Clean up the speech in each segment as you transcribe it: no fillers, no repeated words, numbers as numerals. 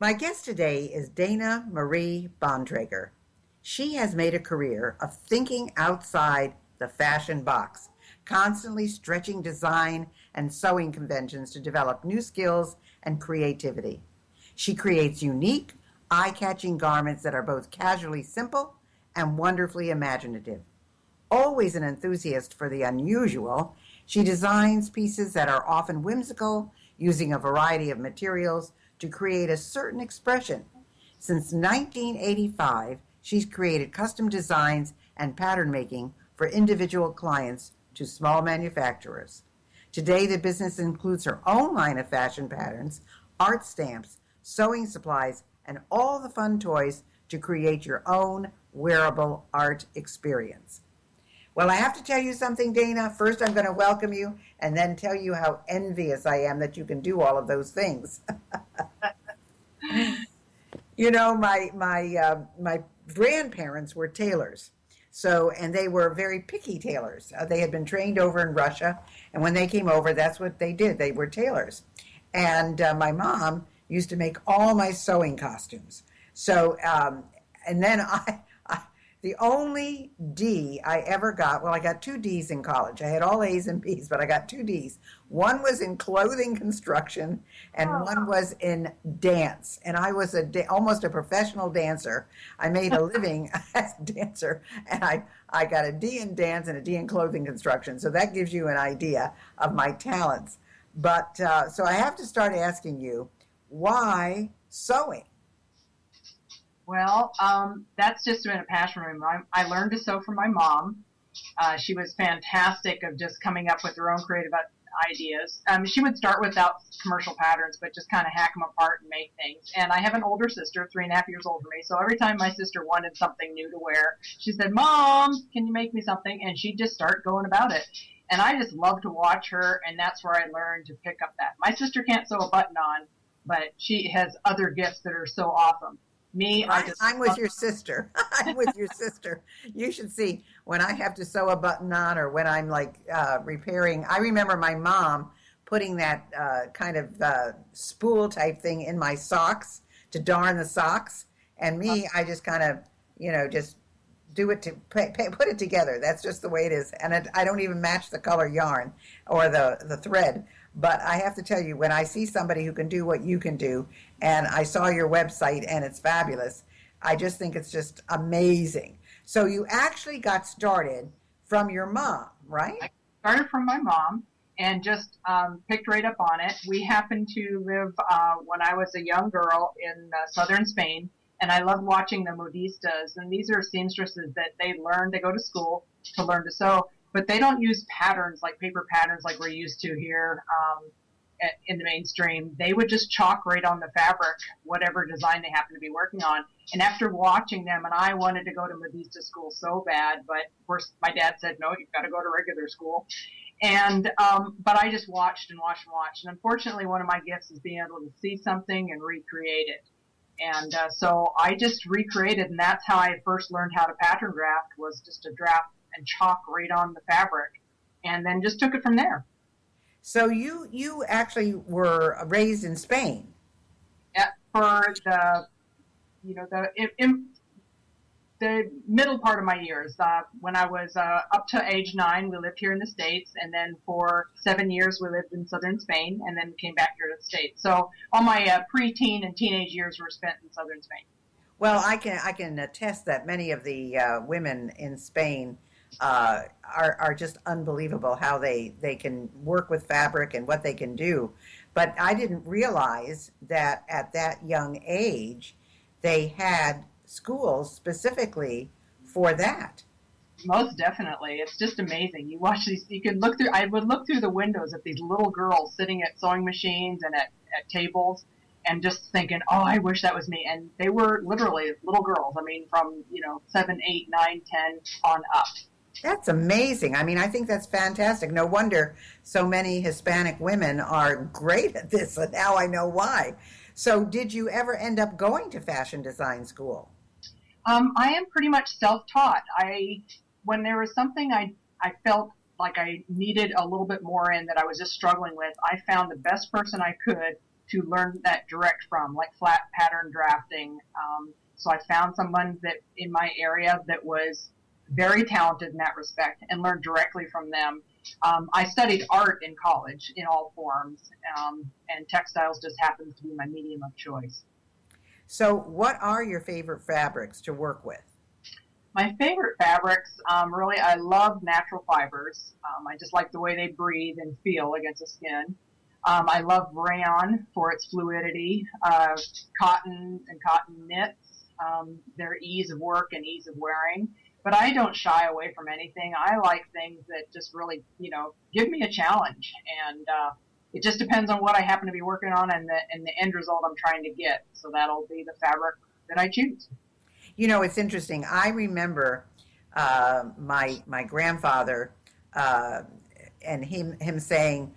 My guest today is Dana Marie Bontrager. She has made a career of thinking outside the fashion box, constantly stretching design and sewing conventions to develop new skills and creativity. She creates unique, eye catching garments that are both casually simple and wonderfully imaginative. Always an enthusiast for the unusual, she designs pieces that are often whimsical, using a variety of materials to create a certain expression. Since 1985, she's created custom designs and pattern making for individual clients to small manufacturers. Today, the business includes her own line of fashion patterns, art stamps, sewing supplies, and all the fun toys to create your own wearable art experience. Well, I have to tell you something, Dana. First, I'm going to welcome you and then tell you how envious I am that you can do all of those things. My grandparents were tailors, so and they were very picky tailors. They had been trained over in Russia, and when they came over, that's what they did. They were tailors, and my mom used to make all my sewing costumes. So, and then the only D I ever got, well, I got two D's in college. I had all A's and B's, but I got two D's. One was in clothing construction, and one was in dance. And I was almost a professional dancer. I made a living as a dancer, and I got a D in dance and a D in clothing construction. So that gives you an idea of my talents. But so I have to start asking you, why sewing? Well, that's just been a passion of mine. I learned to sew from my mom. She was fantastic of just coming up with her own creative ideas. She would start without commercial patterns, but just kind of hack them apart and make things. And I have an older sister, 3.5 years older than me. So every time my sister wanted something new to wear, she said, "Mom, can you make me something?" And she'd just start going about it. And I just love to watch her, and that's where I learned to pick up that. My sister can't sew a button on, but she has other gifts that are so awesome. Me, I just I'm with your sister. I'm with your sister. You should see when I have to sew a button on or when I'm like repairing. I remember my mom putting that kind of spool type thing in my socks to darn the socks. And me, I just kind of, just do it to put it together. That's just the way it is. And I don't even match the color yarn or the thread. But I have to tell you, when I see somebody who can do what you can do, and I saw your website and it's fabulous, I just think it's just amazing. So you actually got started from your mom, right? I started from my mom and just picked right up on it. We happened to live when I was a young girl in southern Spain, and I loved watching the modistas. And these are seamstresses that they go to school to learn to sew, but they don't use patterns like paper patterns like we're used to here in the mainstream. They would just chalk right on the fabric whatever design they happen to be working on. And after watching them, and I wanted to go to modista school so bad, but of course my dad said, "No, you've got to go to regular school." And but I just watched and watched and watched. And unfortunately, one of my gifts is being able to see something and recreate it. And so I just recreated, and that's how I first learned how to pattern draft, was just to draft and chalk right on the fabric, and then just took it from there. So you actually were raised in Spain. For the the middle part of my years, when I was up to age 9, we lived here in the States, and then for 7 years we lived in southern Spain, and then came back here to the States. So all my preteen and teenage years were spent in southern Spain. Well, I can attest that many of the women in Spain are just unbelievable how they can work with fabric and what they can do. But I didn't realize that at that young age they had schools specifically for that. Most definitely. It's just amazing. You watch these, you can look through, I would look through the windows at these little girls sitting at sewing machines and at tables and just thinking, "Oh, I wish that was me." And they were literally little girls. I mean, from, 7, 8, 9, 10 on up. That's amazing. I mean, I think that's fantastic. No wonder so many Hispanic women are great at this, and now I know why. So, did you ever end up going to fashion design school? I am pretty much self-taught. When there was something I felt like I needed a little bit more in that I was just struggling with, I found the best person I could to learn that direct from, like flat pattern drafting. So I found someone that in my area that was very talented in that respect and learned directly from them. I studied art in college in all forms, and textiles just happens to be my medium of choice. So, what are your favorite fabrics to work with? My favorite fabrics, really, I love natural fibers. I just like the way they breathe and feel against the skin. I love rayon for its fluidity, cotton and cotton knits, their ease of work and ease of wearing. But I don't shy away from anything. I like things that just really, give me a challenge. And it just depends on what I happen to be working on and the end result I'm trying to get. So that'll be the fabric that I choose. It's interesting. I remember my grandfather and him saying,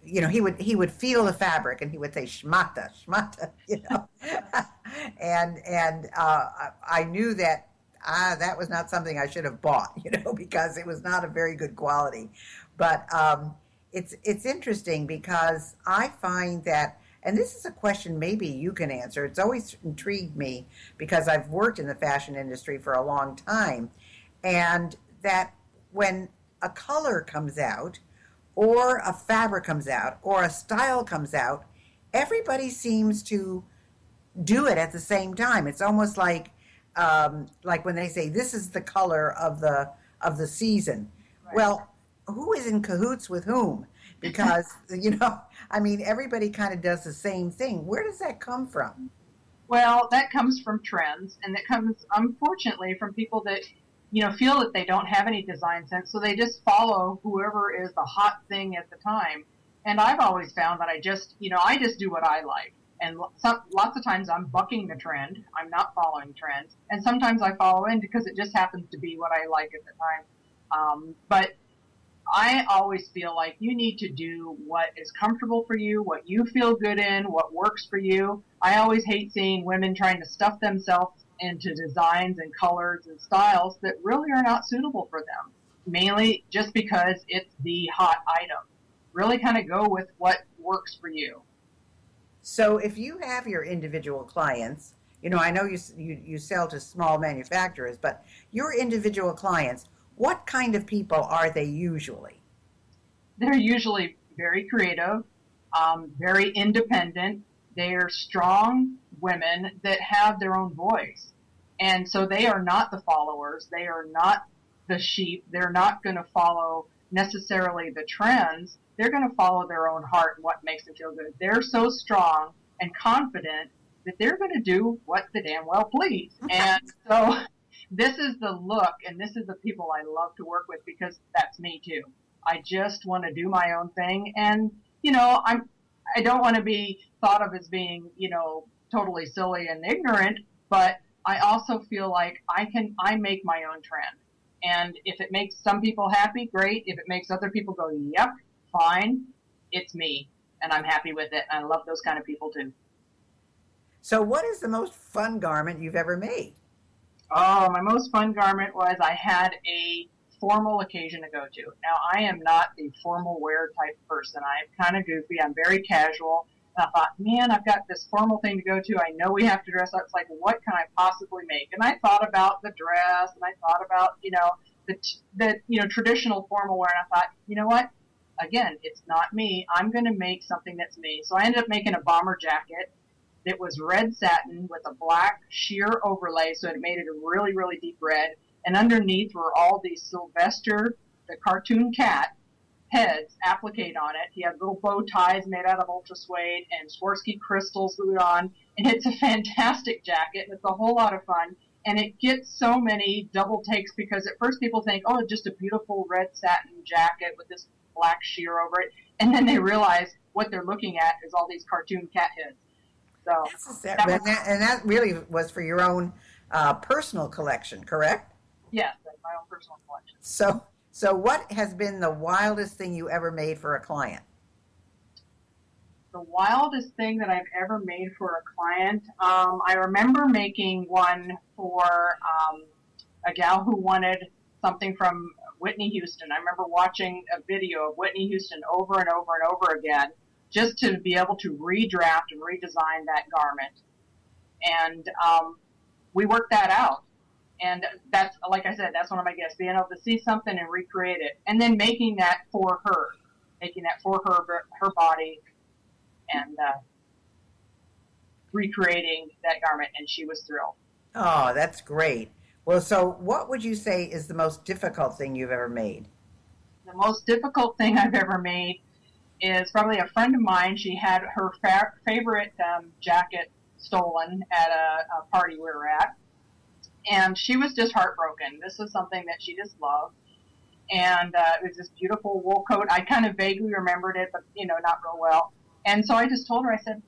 he would feel the fabric and he would say shmata, shmata, and I knew that that was not something I should have bought, because it was not a very good quality. But it's interesting because I find that, and this is a question maybe you can answer. It's always intrigued me because I've worked in the fashion industry for a long time, and that when a color comes out, or a fabric comes out, or a style comes out, everybody seems to do it at the same time. It's almost like when they say this is the color of the season. Right. Well, who is in cahoots with whom? Because everybody kind of does the same thing. Where does that come from? Well, that comes from trends, and that comes, unfortunately, from people that feel that they don't have any design sense, so they just follow whoever is the hot thing at the time. And I've always found that I just do what I like. And lots of times I'm bucking the trend. I'm not following trends. And sometimes I follow in because it just happens to be what I like at the time. But I always feel like you need to do what is comfortable for you, what you feel good in, what works for you. I always hate seeing women trying to stuff themselves into designs and colors and styles that really are not suitable for them, mainly just because it's the hot item. Really kind of go with what works for you. So if you have your individual clients, I know you sell to small manufacturers, but your individual clients, what kind of people are they usually? They're usually very creative, very independent. They're strong women that have their own voice. And so they are not the followers. They are not the sheep. They're not going to follow necessarily the trends. They're going to follow their own heart and what makes them feel good. They're so strong and confident that they're going to do what the damn well please. And so this is the look, and this is the people I love to work with because that's me too. I just want to do my own thing. And, I don't want to be thought of as being, totally silly and ignorant, but I also feel like I make my own trend. And if it makes some people happy, great. If it makes other people go, yep, fine, it's me. And I'm happy with it. I love those kind of people too. So what is the most fun garment you've ever made? Oh, my most fun garment was I had a formal occasion to go to. Now, I am not the formal wear type person. I'm kind of goofy. I'm very casual. And I thought, man, I've got this formal thing to go to. I know we have to dress up. It's like, what can I possibly make? And I thought about the dress, and I thought about, the traditional formal wear. And I thought, you know what? Again, it's not me. I'm going to make something that's me. So I ended up making a bomber jacket that was red satin with a black sheer overlay, so it made it a really, really deep red. And underneath were all these Sylvester, the cartoon cat, heads appliqued on it. He had little bow ties made out of ultra suede and Swarovski crystals glued on. And it's a fantastic jacket, and it's a whole lot of fun. And it gets so many double takes because at first people think, oh, it's just a beautiful red satin jacket with this black sheer over it. And then they realize what they're looking at is all these cartoon cat heads. So that really was for your own personal collection, correct? Yes, that's my own personal collection. So what has been the wildest thing you ever made for a client? The wildest thing that I've ever made for a client, I remember making one for a gal who wanted something from Whitney Houston. I remember watching a video of Whitney Houston over and over and over again. just to be able to redraft and redesign that garment. And we worked that out. And that's, like I said, that's one of my gifts, being able to see something and recreate it. And then making that for her, her body, and recreating that garment. And she was thrilled. Oh, that's great. Well, so what would you say is the most difficult thing you've ever made? The most difficult thing I've ever made is probably a friend of mine. She had her favorite jacket stolen at a party we were at. And she was just heartbroken. This was something that she just loved. And it was this beautiful wool coat. I kind of vaguely remembered it, but, not real well. And so I just told her, I said,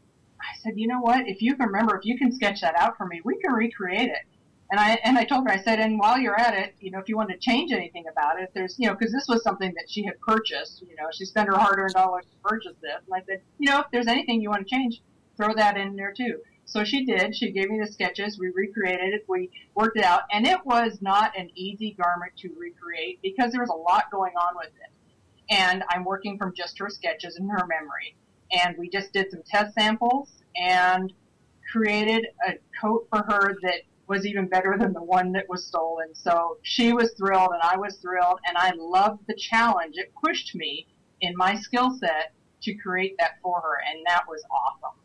you know what? If you can remember, if you can sketch that out for me, we can recreate it. And I told her, I said, and while you're at it, if you want to change anything about it, if there's, because this was something that she had purchased, she spent her hard-earned dollars to purchase this. And I said, if there's anything you want to change, throw that in there too. So she did. She gave me the sketches. We recreated it. We worked it out. And it was not an easy garment to recreate because there was a lot going on with it. And I'm working from just her sketches and her memory. And we just did some test samples and created a coat for her that was even better than the one that was stolen. So she was thrilled and I was thrilled. And I loved the challenge. It pushed me in my skill set to create that for her. And that was awesome.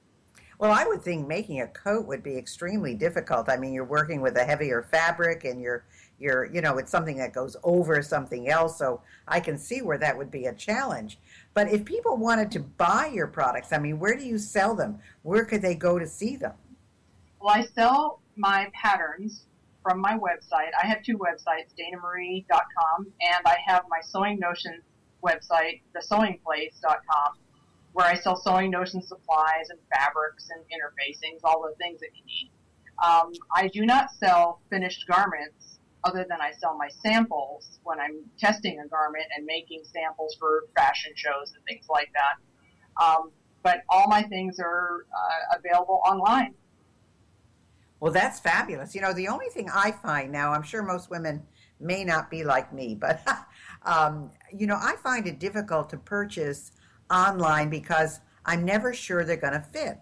Well, I would think making a coat would be extremely difficult. I mean, you're working with a heavier fabric and you're it's something that goes over something else. So I can see where that would be a challenge. But if people wanted to buy your products, I mean, where do you sell them? Where could they go to see them? Well, I sell my patterns from my website. I have two websites, danamarie.com, and I have my Sewing Notion website, thesewingplace.com, where I sell sewing notion supplies and fabrics and interfacings, all the things that you need. I do not sell finished garments other than I sell my samples when I'm testing a garment and making samples for fashion shows and things like that. But all my things are available online. Well, that's fabulous. The only thing I find now, I'm sure most women may not be like me, but, I find it difficult to purchase online because I'm never sure they're going to fit.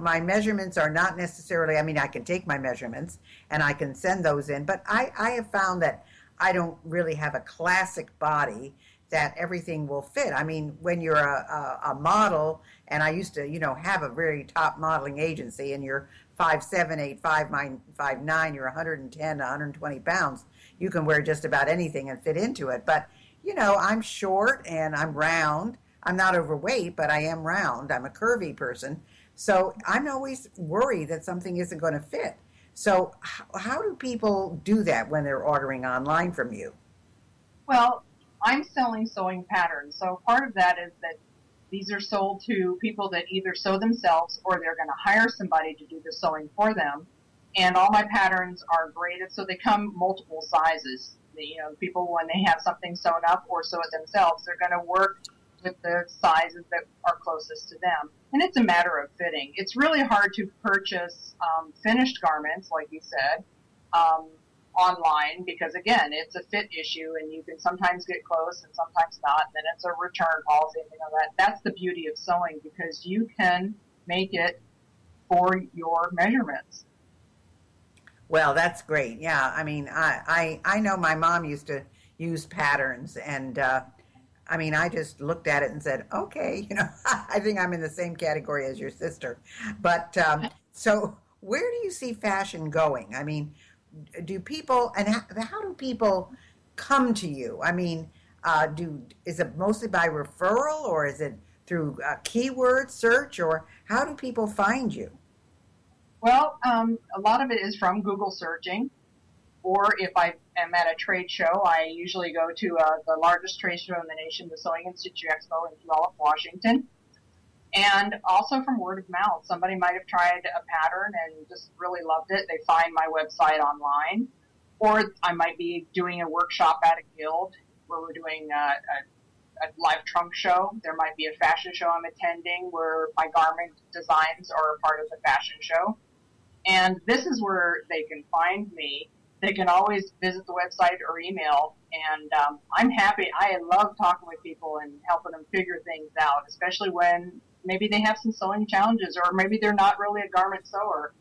My measurements are not necessarily, I can take my measurements and I can send those in, but I have found that I don't really have a classic body that everything will fit. When you're a model, and I used to, have a very top modeling agency, and you're 5'7", 8'5", 5'9", you're 110, 120 pounds, you can wear just about anything and fit into it. But, I'm short and I'm round. I'm not overweight, but I am round. I'm a curvy person. So I'm always worried that something isn't going to fit. So how do people do that when they're ordering online from you? Well, I'm selling sewing patterns. So part of that is that these are sold to people that either sew themselves or they're going to hire somebody to do the sewing for them. And all my patterns are graded, so they come multiple sizes. People, when they have something sewn up or sew it themselves, they're going to work with the sizes that are closest to them. And it's a matter of fitting. It's really hard to purchase finished garments, like you said, online because, again, it's a fit issue and you can sometimes get close and sometimes not. And then it's a return policy. That's the beauty of sewing because you can make it for your measurements. Well, that's great. Yeah, I know my mom used to use patterns and I just looked at it and said, okay, I think I'm in the same category as your sister. But so where do you see fashion going? Do people, and how do people come to you? Is it mostly by referral or is it through keyword search or how do people find you? Well, a lot of it is from Google searching. Or if I am at a trade show, I usually go to the largest trade show in the nation, the Sewing Institute Expo in Puyallup, Washington. And also from word of mouth. Somebody might have tried a pattern and just really loved it. They find my website online. Or I might be doing a workshop at a guild where we're doing a live trunk show. There might be a fashion show I'm attending where my garment designs are a part of the fashion show. And this is where they can find me. They can always visit the website or email, and I'm happy. I love talking with people and helping them figure things out, especially when maybe they have some sewing challenges, or maybe they're not really a garment sewer.